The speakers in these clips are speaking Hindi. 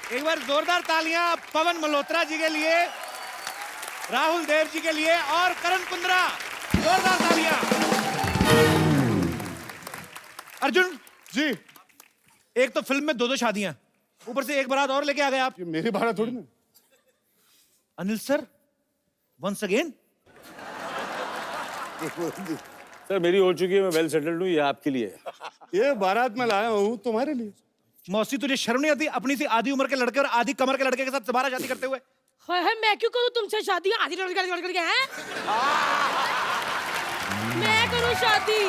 एक बार जोरदार तालियां पवन मल्होत्रा जी के लिए, राहुल देव जी के लिए और करण कुंद्रा। जोरदार तालियां। अर्जुन जी। एक तो फिल्म में दो शादियां, ऊपर से एक बारात और लेके आ गए आप। ये मेरी बारात थोड़ी ना। Anil sir once again. Sir मेरी हो चुकी है, मैं वेल सेटल्ड हूँ, ये आपके लिए है। ये बारात में लाया हूँ तुम्हारे लिए। मौसी तुझे शर्म नहीं आती अपनी सी आधी उम्र के लड़के और आधी कमर के लड़के के साथ दोबारा शादी करते हुए? है मैं क्यों करूं तुमसे शादी? आधी लड़के हैं। मैं करूं शादी?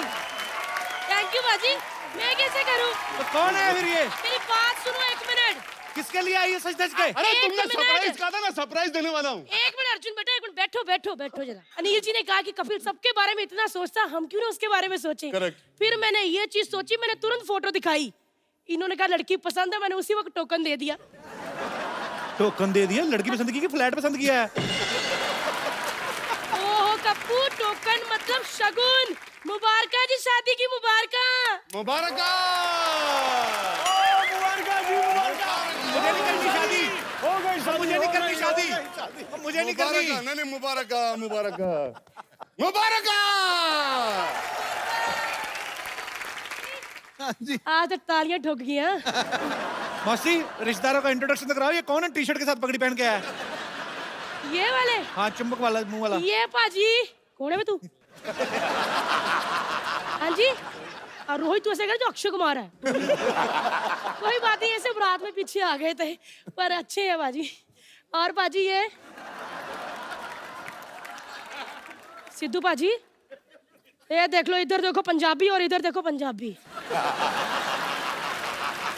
थैंक यू बाजी। मैं कैसे करूं? तो कौन है फिर ये? मेरी बात सुनो एक मिनट। किसके लिए आई है सच धज के? अरे एक तुमने मिनट। सरप्राइज कहा था ना, सरप्राइज देने वाला हूँ। एक मिनट अर्जुन बेटा, एक मिनट बैठो बैठो बैठो जरा। अनिल जी ने कहा कि कपिल सबके बारे में इतना सोचता, हम क्यों ना उसके बारे में सोचें। Correct. फिर मैंने ये चीज सोची, मैंने तुरंत फोटो दिखाई। इन्होंने कहा लड़की पसंद है, मैंने उसी वक्त टोकन दे दिया। टोकन दे दिया? लड़की पसंद की कि फ्लैट पसंद किया है? ओहो कप्पू, टोकन मतलब शगुन। मुबारका जी, शादी की मुबारका। मुबारका। मुझे नहीं करनी शादी। हो गई मुझे नहीं करनी शादी। मुझे नहीं करनी। नहीं मुबारका मुबारका मुबारका। आज तक तालियां ठोक गई हैं। मौसी रिश्तेदारों का इंट्रोडक्शन तो कराओ। ये कौन है टी-शर्ट के साथ पगड़ी पहन के आया है? ये वाले? हाँ चुंबक वाला मुंह वाला। ये पाजी कौन है बे तू? हाँ जी। और रोहित तू ऐसे कर जो अक्षय कुमार है। कोई बात नहीं, ऐसे बारात में पीछे आ गए थे पर अच्छे हैं बाजी। और पाजी ये सिद्धू पाजी, ये देख लो, इधर देखो पंजाबी और इधर देखो पंजाबी।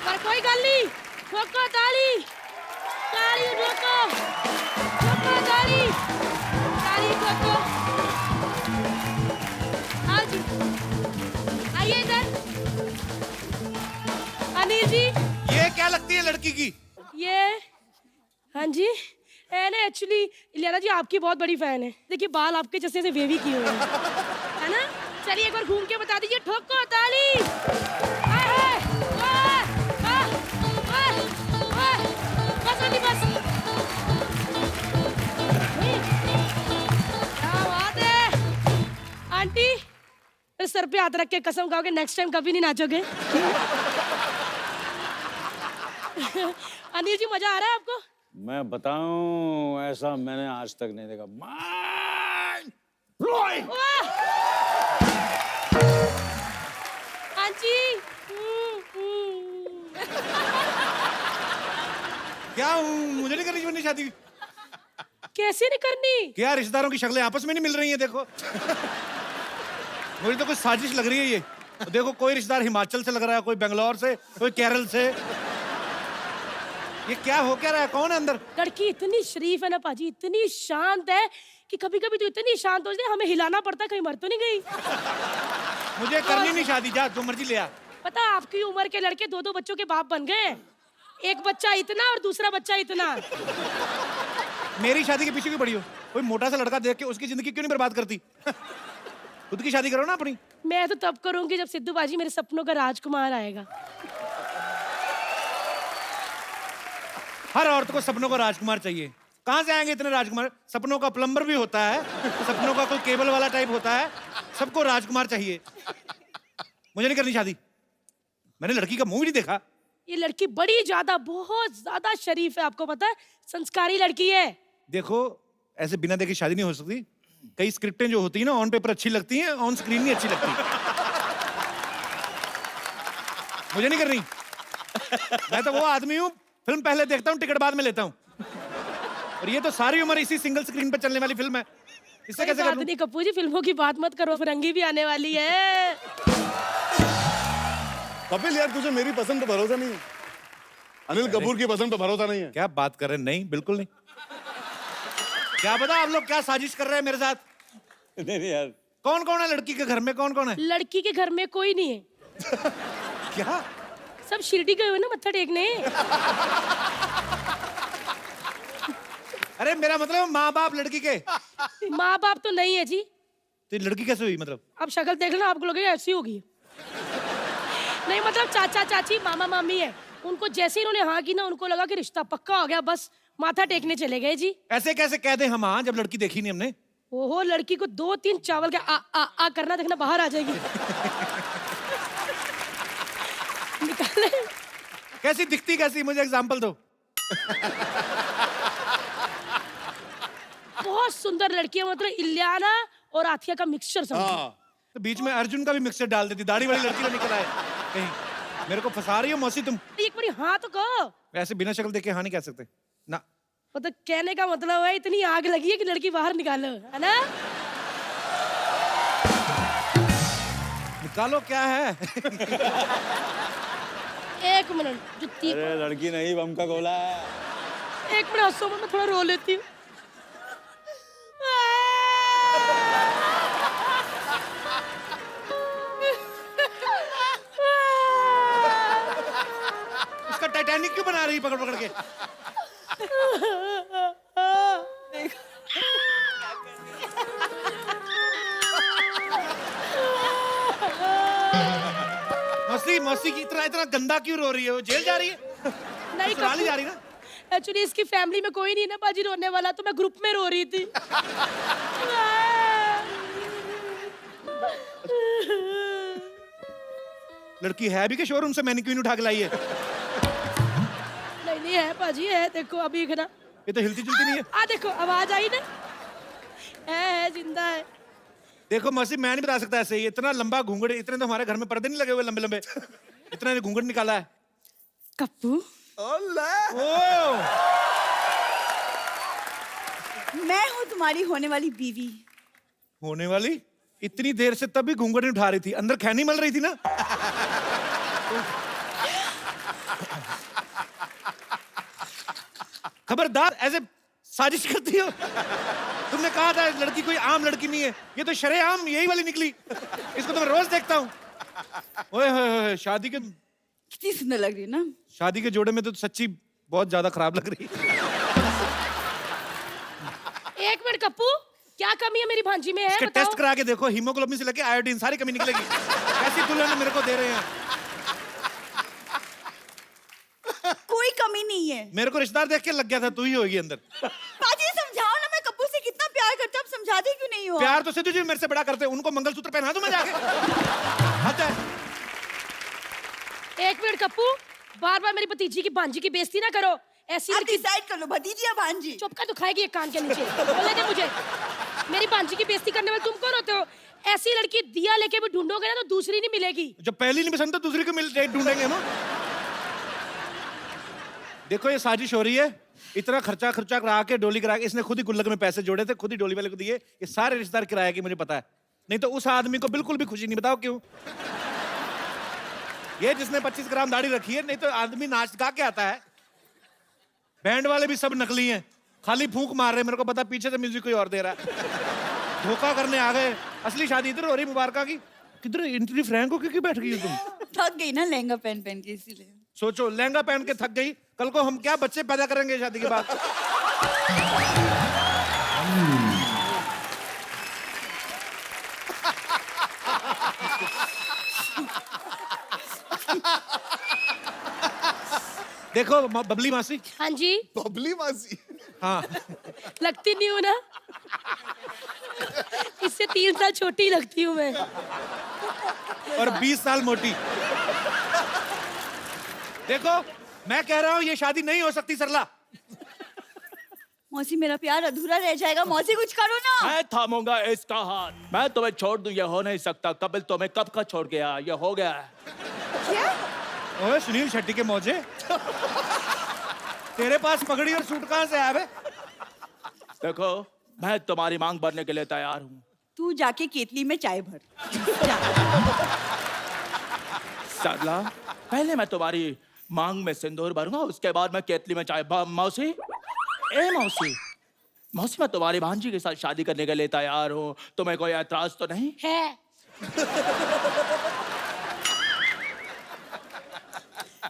पर कोई गल नहीं, ठोको ताली, ताली ठोको, ठोको ताली, ताली ठोको। हाँ जी, आइए इधर। अनिल जी, ये क्या लगती है लड़की की? ये हाँ जी, है ना एक्चुअली इलियाना जी आपकी बहुत बड़ी फैन है। देखिए बाल आपके जैसे से वेवी किए हुए हैं, है ना? चलिए एक बार घूम के बता दीजिए, ठोको ताली। हाय हाय, वाह, वाह, वाह, वाह। बस आंटी बस। क्या बात है आंटी, मेरे सर पे हाथ रख के कसम खाओगे नेक्स्ट टाइम कभी नहीं नाचोगे? अनिल जी मजा आ रहा है आपको? मैं बताऊं, ऐसा मैंने आज तक नहीं देखा। Mind blowing. वाह! हाँ जी। क्या मुझे नहीं करनी जीवन शादी? कैसे नहीं करनी? क्या रिश्तेदारों की शक्लें आपस में नहीं मिल रही हैं? देखो मुझे तो कुछ साजिश लग रही है ये। देखो कोई रिश्तेदार हिमाचल से लग रहा है, कोई बेंगलोर से, कोई केरल से। ये क्या हो क्या रहा है? कौन है अंदर? लड़की इतनी शरीफ है ना पाजी, इतनी शांत है कि कभी कभी तो इतनी शांत हो जाती है हमें हिलाना पड़ता है कहीं मर तो नहीं गई। मुझे करनी नहीं शादी, जा जो मर्जी ले आ। पता है आपकी उम्र के लड़के दो दो बच्चों के बाप बन गए हैं। एक बच्चा इतना और दूसरा बच्चा इतना। मेरी शादी के पीछे क्यों पड़ी हो? कोई मोटा सा लड़का देख के उसकी जिंदगी क्यों नहीं बर्बाद करती? खुद की शादी करो ना अपनी। मैं तो तब करूंगी जब सिद्धू बाजी मेरे सपनों का राजकुमार आएगा। हर औरत को सपनों का राजकुमार चाहिए। कहाँ से आएंगे इतने राजकुमार? सपनों का प्लम्बर भी होता है, सपनों का कोई केबल वाला टाइप होता है, सबको राजकुमार चाहिए। मुझे नहीं करनी शादी। मैंने लड़की का मुंह भी नहीं देखा। ये लड़की बड़ी ज्यादा, बहुत ज्यादा शरीफ है, आपको पता है? संस्कारी लड़की है। देखो ऐसे बिना देखे शादी नहीं हो सकती। कई स्क्रिप्टें जो होती है ना ऑन पेपर अच्छी लगती हैं, ऑन स्क्रीन नहीं अच्छी लगती। मुझे नहीं करनी। मैं तो वो आदमी हूँ, फिल्म पहले देखता हूँ, टिकट बाद में लेता हूँ। और ये तो सारी उम्र इसी सिंगल स्क्रीन पे चलने वाली फिल्म है, इससे कैसे कर लूं? नहीं कप्पू जी, फिल्मों की बात मत करो, फिरंगी भी आने वाली है। कपिल यार तुझे मेरी पसंद पे भरोसा नहीं है, अनिल कपूर की पसंद पे भरोसा नहीं है। क्या बात कर रहे हैं? नहीं बिल्कुल नहीं। क्या पता आप लोग क्या साजिश कर रहे हैं मेरे साथ? नहीं यार। कौन कौन है लड़की के घर में? कौन कौन है? लड़की के घर में कोई नहीं है। क्या? सब शिरडी गए हुए ना मत्था टेकने। अरे मेरा मतलब माँ बाप लड़की के। माँ बाप तो नहीं है जी। तो ये लड़की कैसे हुई मतलब? अब शक्ल देख लेना, आपको लगेगा ऐसी होगी। नहीं मतलब चाचा चाची मामा मामी है, उनको जैसे ही इन्होंने हाँ की ना, उनको लगा कि रिश्ता पक्का हो गया, बस माथा टेकने चले गए जी। ऐसे कैसे कह दे हम हाँ, जब लड़की देखी नहीं हमने। ओहो, लड़की को 2-3 चावल का आ करना, देखना बाहर आ जाएगी। निकाले। कैसी दिखती, कैसी, मुझे एग्जांपल दो। बहुत सुंदर लड़की है, मतलब इलियाना और आथिया का मिक्सचर समझो। हाँ तो बीच में अर्जुन का भी मिक्सर डाल देती, दाढ़ी वाली लड़की ना निकल आए कहीं। मेरे को फंसा रही हो मौसी तुम। एक बारी हाँ तो कहो। ऐसे बिना शक्ल देखे हाँ नहीं कह सकते ना। मतलब कहने का मतलब है इतनी आग लगी है कि लड़की बाहर निकालो, है ना? निकालो क्या है? एक मिनट, जुत्ती। अरे लड़की नहीं, बम का गोला है। एक मिनट हंसो, मैं थोड़ा रो लेती हूँ। उसका टाइटैनिक क्यों बना रही है पकड़ पकड़ के? मौसी, मौसी की इतना इतना गंदा क्यों रो रही है? वो जेल जा रही है? नहीं, ससुराल ही जा रही ना? एक्चुअली इसकी फैमिली में कोई नहीं ना बाजी रोने वाला, तो मैं ग्रुप में रो रही थी। लड़की है भी कि शोरूम से मैनिक्विन उठा के लाई है? नहीं है बाजी, है, देखो अभी ना। ये तो हिलती जुलती नहीं है। देखो आवाज आई ना, है जिंदा है। देखो मौसी, मैं नहीं बता सकता ऐसे ही। इतना लंबा घूंघट, इतने तो हमारे घर में पर्दे नहीं लगे हुए लंबे लंबे। इतना घूंघट निकाला है। कप्पू, ओ, मैं हूँ तुम्हारी होने वाली बीवी। होने वाली? इतनी देर से तब भी घूंघट नहीं उठा रही थी, अंदर खैनी मल रही थी ना? खबरदार, ऐसे साजिश करती हो। तुमने कहा था लड़की कोई आम लड़की नहीं है, ये तो शरेआम यही वाली निकली। इसको तो मैं रोज देखता हूँ। ओए होए होए, शादी कितनी सुंदर लग रही है ना? शादी के जोड़े में तो सच्ची बहुत ज्यादा खराब लग रही है। एक मिनट कप्पू, क्या कमी है मेरी भांजी में? है इसके बताओ। टेस्ट करा के देखो, हीमोग्लोबिन से लेके आयोडीन सारी कमी निकलेगी। ऐसी दुल्हन मेरे को दे रहे हैं। कोई कमी नहीं है। मेरे को रिश्तेदार देख के लग गया था तू ही होगी अंदर। बाजी समझाओ ना, मैं कप्पू से कितना प्यार करता हूँ, समझाते क्यों नहीं हो? प्यार तो सिद्धू जी मेरे से बड़ा करते हैं, उनको मंगलसूत्र पहना दूं मैं जाके? हद है। एक मिनट कप्पू, बार बार मेरी भतीजी की भांजी की बेइज्जती ना करो। ऐसी आप लड़की डिसाइड कर लो, भतीजी या भांजी। चुप कर, दुखाएगी एक कान के नीचे। बोलने दे मुझे, मेरी भांजी की बेइज्जती करने वाले तुम कौन होते हो? ऐसी लड़की दिया लेके भी ढूंढोगे ना तो दूसरी नहीं मिलेगी। जब पहली नहीं पसंद तो दूसरी को मिल ढूंढेंगे हम। देखो ये साजिश हो रही है। इतना खर्चा खर्चा करा के, डोली करा के, इसने खुद ही गुल्लक में पैसे जोड़े थे, खुद ही डोली वाले को दिए। ये सारे रिश्तेदार किराया की मुझे पता है, नहीं तो उस आदमी को बिल्कुल भी खुशी नहीं। बताओ क्यों? ये जिसने 25 ग्राम दाढ़ी रखी है, नहीं तो आदमी नाच गा के आता है। बैंड वाले भी सब नकली हैं, खाली फूंक मार रहे। मेरे को पता पीछे से म्यूजिक कोई और दे रहा है। धोखा करने आ गए। असली शादी इधर हो रही मुबारका की। किधर इंटरव्यू फ्रैंक हो क्यों बैठ गई हो तुम? थक गई ना लहंगा पहन पहन के, इसीलिए। सोचो, लहंगा पहन के थक गई, कल को हम क्या बच्चे पैदा करेंगे शादी के बाद? देखो बबली मासी। हाँ जी। बबली मासी। हाँ, लगती नहीं हूँ ना, इससे 3 साल छोटी लगती हूँ मैं। और 20 साल मोटी। देखो मैं कह रहा हूँ ये शादी नहीं हो सकती सरला। मौसी, मेरा प्यार अधूरा रह जाएगा। मौसी कुछ करो ना। मैं थामूंगा इसका हाथ, मैं तुम्हें छोड़ दूं, ये हो नहीं सकता। कपिल तुम्हें कब का छोड़ गया, ये हो गया है। क्या? ओए सुनील शेट्टी के मौजे, तेरे पास पगड़ी और सूट कहाँ से आया बे? देखो, मैं तुम्हारी मांग भरने के लिए तैयार हूँ। तू जाके केतली में चाय भर। जा। सरला, पहले मैं तुम्हारी मांग में सिंदूर भरूंगा, उसके बाद मैं केतली में चाय। मौसी, ए मौसी, मौसी मैं तुम्हारी भांजी के साथ शादी करने के लिए तैयार हूँ। तुम्हें कोई एतराज तो नहीं है?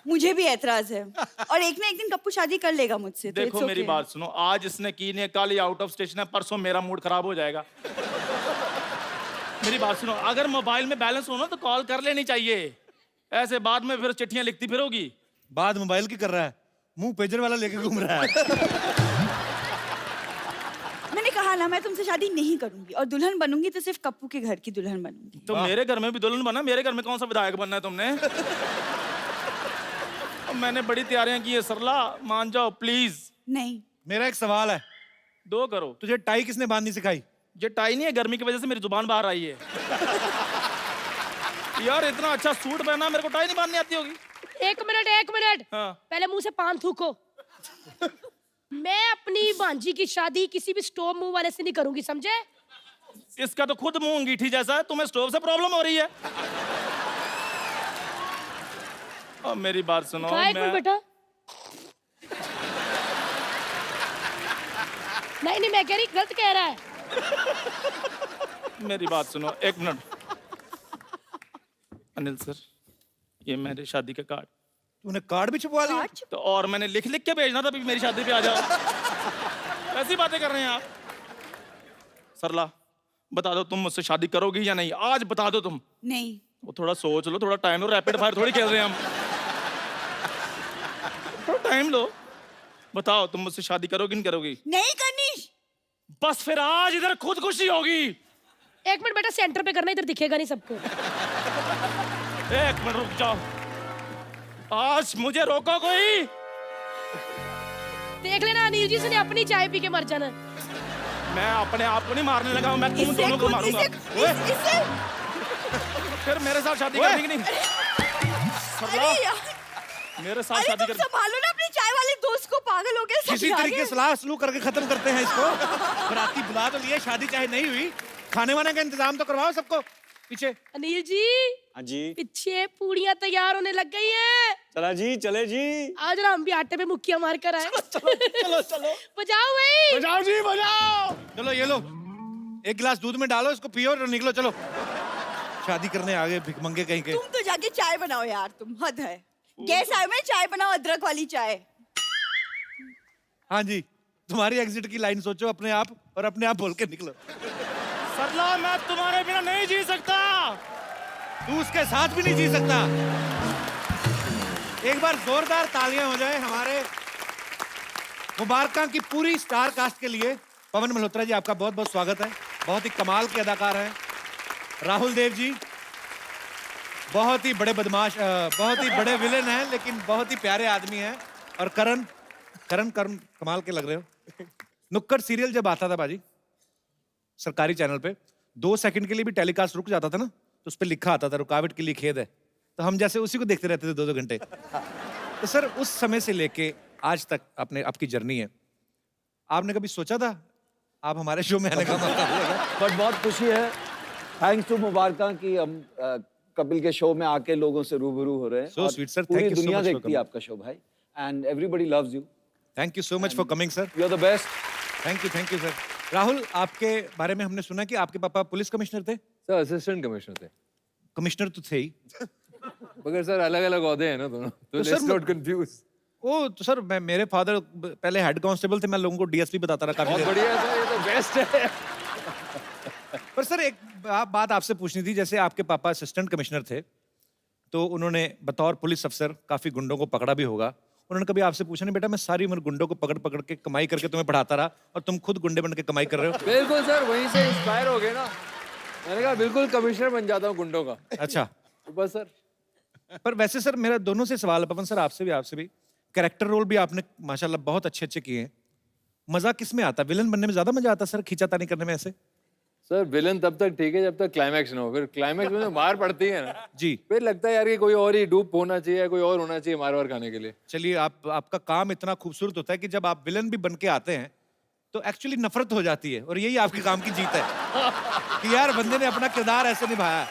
मुझे भी एतराज है, और एक ना एक दिन कप्पू शादी कर लेगा मुझसे। तो देखो it's मेरी okay। बात सुनो, आज इसने की नहीं, कल ये आउट ऑफ स्टेशन है, परसों मेरा मूड खराब हो जाएगा। मेरी बात सुनो, अगर मोबाइल में बैलेंस हो ना तो कॉल कर लेनी चाहिए, ऐसे बाद में फिर चिट्ठियां लिखती फिरोगी। बात मोबाइल की कर रहा है, मुंह पेजर वाला लेके घूम रहा है। मैंने कहा ना मैं तुमसे शादी नहीं करूंगी और दुल्हन बनूंगी तो सिर्फ कप्पू के घर की दुल्हन बनूंगी। तो मेरे घर में भी दुल्हन बना, मेरे घर में कौन सा विधायक बनना है तुमने? अब मैंने बड़ी तैयारियां की है सरला, मान जाओ प्लीज। नहीं। मेरा एक सवाल है, 2 करो। तुझे टाई किसने बांधनी सिखाई? ये टाई नहीं है, गर्मी की वजह से मेरी जुबान बाहर आई है। यार इतना अच्छा सूट पहना, मेरे को टाई नहीं बांधनी आती होगी। एक मिनट हाँ। पहले मुंह से पान थूको। मैं अपनी भांजी की शादी किसी भी स्टोव मुंह वाले से नहीं करूंगी, समझे? इसका तो खुद मुंह अंगीठी जैसा है, तुम्हें स्टोव से प्रॉब्लम हो रही है। अब मेरी बात सुनो। एक मिनट बेटा। नहीं मैं कह रही गलत कह रहा है। मेरी बात सुनो, 1 मिनट। अनिल सर, ये मेरे शादी का कार्ड। तूने कार्ड भी छुपवा लिया? तो और मैंने लिख लिख के भेजना था भी मेरी शादी पे आ जाओ। ऐसी बातें कर रहे हैं आप। सरला बता दो, तुम मुझसे शादी करोगी या नहीं? आज बता दो तुम। नहीं। वो थोड़ा सोच लो, थोड़ा टाइम लो, रैपिड फायर थोड़ी खेल रहे हैं हम। थोड़ा टाइम लो, बताओ तुम मुझसे शादी करोगी नहीं करोगी? नहीं करनी। बस फिर आज इधर खुद खुशी होगी। 1 मिनट बेटा, सेंटर पे करना, इधर दिखेगा नहीं सबको। 1 मिनट रुक जाओ, आज मुझे रोको कोई। देख लेना अनिल जी से अपनी चाय पी के मर जाना। मैं अपने आप को नहीं मारने लगा हूं, मैं तुम दोनों को मारूंगा। फिर मेरे साथ शादी करनी कि नहीं? अरे यार, मेरे साथ अरे शादी तुम कर। संभालो ना अपने चाय वाले दोस्त को, पागल हो गए। किसी तरीके सलाह सलूह करके खत्म करते हैं इसको। बराती बुला तो लिए, शादी चाहे नहीं हुई, खाने वाने का इंतजाम तो करवाओ सबको। पीछे अनिल जी, हाँ जी, पीछे पूड़ियां तैयार होने लग गई हैं। चला जी, चले जी। आज ना हम भी आटे पे मुक्कियां मार कर आए। चलो चलो बजाओ भाई। बजाओ जी, बजाओ। चलो ये लो, 1 गिलास दूध में डालो, इसको पियो और निकलो। चलो शादी करने आगे भिखमंगे कहीं के। तुम तो जाके चाय बनाओ यार, तुम हद है। गैस आए में चाय बनाओ, अदरक वाली चाय। हाँ जी, तुम्हारी एग्जिट की लाइन सोचो अपने आप और अपने आप बोल के निकलो। सरला, मैं तुम्हारे बिना नहीं जी सकता। तू उसके साथ भी नहीं जी सकता। एक बार जोरदार तालियां हो जाए हमारे मुबारका की पूरी स्टार कास्ट के लिए। पवन मल्होत्रा जी, आपका बहुत बहुत स्वागत है। बहुत ही कमाल के अदाकार हैं। राहुल देव जी बहुत ही बड़े बदमाश, बहुत ही बड़े विलेन हैं, लेकिन बहुत ही प्यारे आदमी हैं। और करण कमाल के लग रहे हो। नुक्कड़ सीरियल जब आता था बाजी सरकारी चैनल पे, 2 सेकंड के लिए भी टेलीकास्ट रुक जाता था ना, तो उस पर लिखा आता था रुकावट के लिए खेद है। तो हम जैसे उसी को देखते रहते थे 2-2 घंटे। तो सर उस समय से लेके आज तक आपकी जर्नी है, आपने कभी सोचा था आप हमारे शो में आने का मौका मिलेगा? बट बहुत खुशी है, थैंक्स टू मुबारका कि हम कपिल के शो में आके लोगों से रूबरू हो रहे हैं। So और sweet, sir. पूरी Thank you so दुनिया much for देखती है coming. आपका शो भाई, and everybody loves you. Thank you so much for coming sir. You are the best. Thank you sir. Rahul, आपके बारे में हमने सुना कि आपके पापा पुलिस कमिश्नर थे। सर असिस्टेंट कमिश्नर थे, कमिश्नर तो थे ही। मगर सर अलग अलग ओहदे हैं ना दोनों, तो सर, लेट्स नॉट कंफ्यूज। ओ तो सर मेरे फादर पहले हेड कांस्टेबल थे, मैं लोगों को डीएसपी बताता रहा काफी बहुत देर। बढ़िया सर, ये तो बेस्ट है। पर सर एक बात आपसे पूछनी थी, जैसे आपके पापा असिस्टेंट कमिश्नर थे, तो उन्होंने बतौर पुलिस अफसर काफी गुंडों को पकड़ा भी होगा। उन्होंने कभी आपसे पूछा नहीं, बेटा मैं सारी उम्र गुंडों को पकड़ पकड़ के कमाई करके तुम्हें पढ़ाता रहा और तुम खुद गुंडे बन के कमाई कर रहे हो? बिल्कुल सर, वहीं से इंस्पायर हो गए ना। मैंने कहा बिल्कुल कमिश्नर बन जाता हूँ गुंडों का। अच्छा, तो बस सर, पर वैसे सर मेरा दोनों से सवाल है, पवन सर आपसे भी। कैरेक्टर रोल भी आपने माशाल्लाह बहुत अच्छे किए हैं। मजा किस में आता है? विलन बनने में ज्यादा मजा आता है सर, खींचातानी करने में ऐसे? सर विलन तब तक ठीक है जब तक क्लाइमैक्स ना हो, फिर क्लाइमैक्स में जो मार पड़ती है ना, जी। फिर लगता है यार कि कोई और ही डूब होना चाहिए, कोई और होना चाहिए मार वार खाने के लिए। चलिए, आपका काम इतना खूबसूरत होता है कि जब आप विलन भी बन के आते हैं तो एक्चुअली नफरत हो जाती है, और यही आपके काम की जीत है कि यार बंदे ने अपना किरदार ऐसे निभाया।